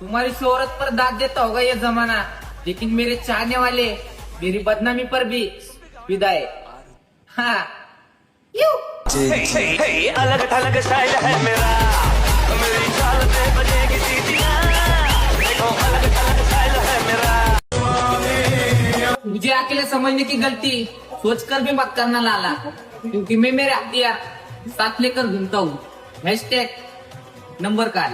तुम्हारी शोहरत पर दाद देता होगा ये जमाना, लेकिन मेरे चाहने वाले मेरी बदनामी पर भी फिदा है। हाँ अलग थलग स्टाइल है मेरा, मेरी चाल पे बजेगी सीटियां, देखो अलग थलग स्टाइल है मेरा। मुझे अकेले समझने की गलती सोचकर भी मत करना लाला, क्योंकि मैं मेरे हथियार साथ लेकर घूमता हूँ। हैशटैग नंबर काल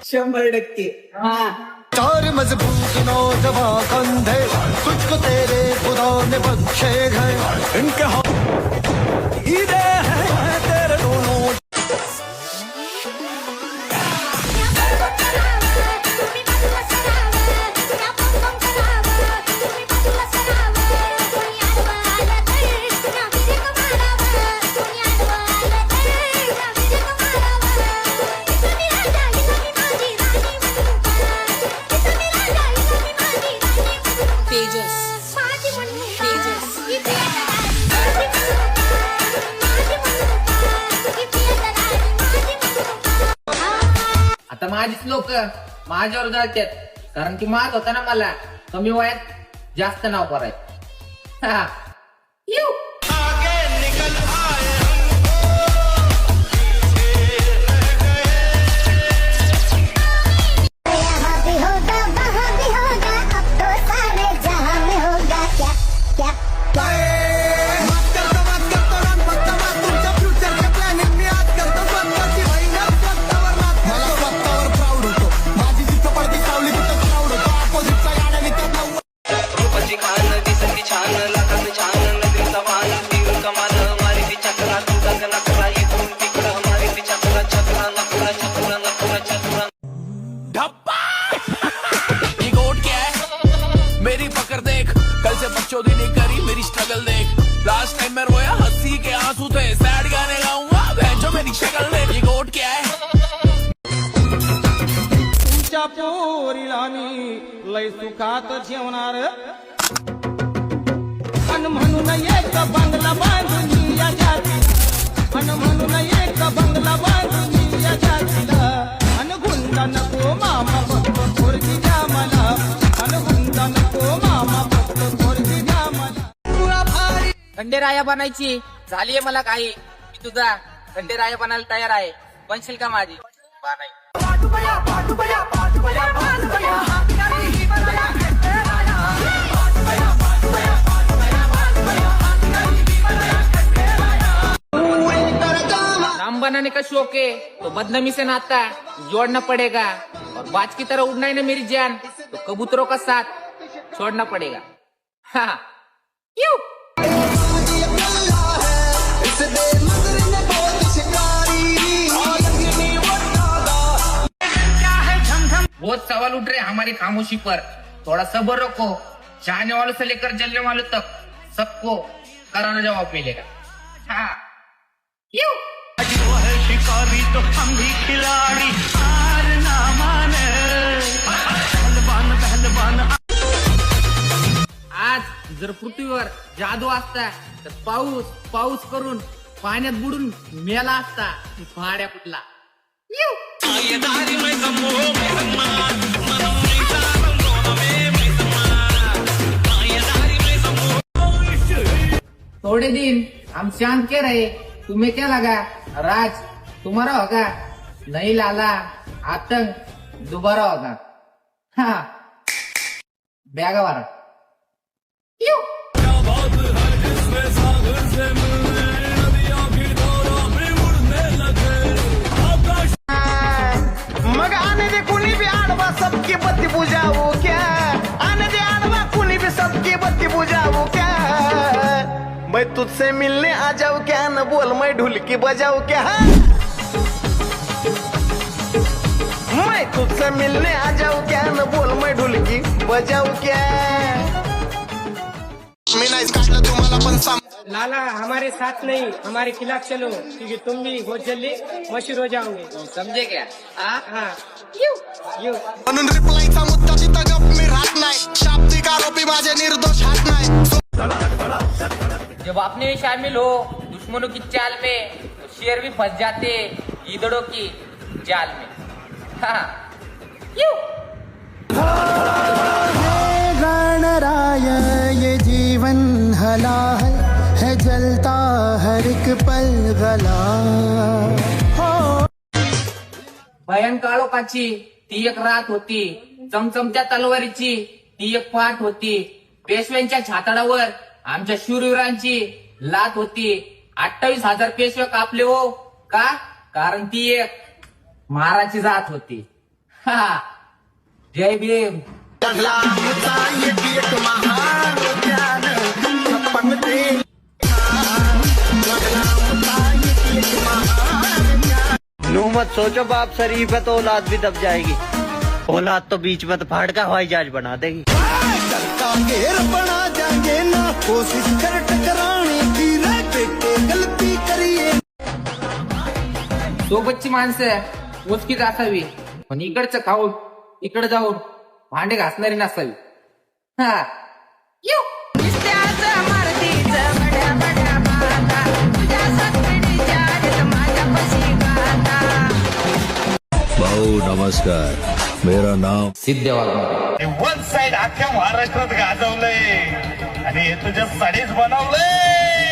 100%। हाँ चार मजबूत नौजवान कंधे तुझको तेरे खुदा ने बख्शे हैं, इनके हीरे हैं तेरे दोनों। आता माझीच लोक माझ्यावर जाळतात, कारण की माहित होता ना मला कमी वयात जास्त नाव करायचं। हा येऊ मेरी पकड़ देख, कल से बच्चों दी नहीं करी मेरी स्ट्रगल देख। लास्ट टाइम मैं रोया हंसी के आंसू थे, सैड गाने गाऊंगा भेजो मेरी शक्ल देख। ये गोट क्या है? तुमच्या पोरीला मी लय सुखात ठेवणार, अन म्हणून एक बंगला बांधून या जातीला, अन म्हणून एक बंगला बांधून या जातीला, अन गुंडा नको मामा फक्त पोरगी द्या मला, अन गुंडा नको मामा फक्त पोरगी द्या मला। खंडेराया बनायची झालीये मला काही, मी तुझा खंडेराया बनायला तयार आहे, बनशील का माझी बानाई? राम बनाने का शौक है तो बदनामी से नाता जोड़ना पड़ेगा, और बाज की तरह उड़ना है ना मेरी जान, तो कबूतरों का साथ छोड़ना पड़ेगा। हाँ क्यों? बहुत सवाल उठ रहे हैं हमारी खामोशी पर, थोड़ा सब्र रखो। चाहने वालों से लेकर जलने वालों तक सबको करारा जवाब मिलेगा। हाँ क्यों? शिकारी तो हम भी खिलाड़ी, हार ना माने पहलवान पहलवान। आज जर पृथ्वीवर जादू असता तर पाऊस पाऊस करून पाण्यात बुडून मेला असता भाड्या कुठला। थोड़े दिन हम शांत के रहे, तुम्हें क्या लगा राज तुम्हारा होगा? नहीं लाला, आतंक दोबारा होगा। हाँ बैगावारा क्यों? मग आने दे कुणी भी आडवा सबकी बत्ती बुझाओ क्या, आने दे आडवा कुणी भी सबकी बत्ती बुझाओ क्या, मैं तुझसे मिलने आ जाऊं क्या, न बोल मैं ढोलकी बजाऊं क्या, मैं तुझसे मिलने आ जाऊं क्या, न बोल मैं ढोलकी बजाऊं क्या। लाला हमारे साथ नहीं हमारे खिलाफ चलो, क्योंकि तुम भी बहुत जल्दी मशहूर हो जाओगे, समझे क्या? हाँ यू म्हणून रिप्लायचा मुद्दा तिथं गप मी राहत नाही, शाब्दिक आरोपी माझे निर्दोष हात नाही। जब अपने में शामिल हो दुश्मनों की चाल में, तो शेर भी फंस जाते ईदड़ों की जाल में। हाँ गणराय ये जीवन हला है जलता हर एक पल गला हो भयंकर काळोखाची ती एक रात होती. चमचमच्या तलवारीची ती एक पाठ होती. पेशव्यांच्या छाताडावर आमच्या शूरवीरांची लात होती. 28,000 पेशवे कापले हो. का? कारण ती एक महाराची जात होती. हा, जय भीम. नो मत सोचो बाप शरीफ है तो औलाद भी दब जाएगी. औलाद तो बीच में तो फाड़ का हवाई जहाज बना देगी. का घेर बना जाएंगे ना कोशिश कर टकराने की रे बेटे गलती करिए. सोबतची माणसं उचकीच असावी, पण इकडचं खाऊन इकडे जाऊन भांडे घासणारी नसावी. हा, येऊ. भाऊ नमस्कार, मेरा नाम सिद्ध वाघमारे. वन साइड अख्ख्या महाराष्ट्रात गाजवलंय आणि हे तुझ्या साडीच बनवलंय.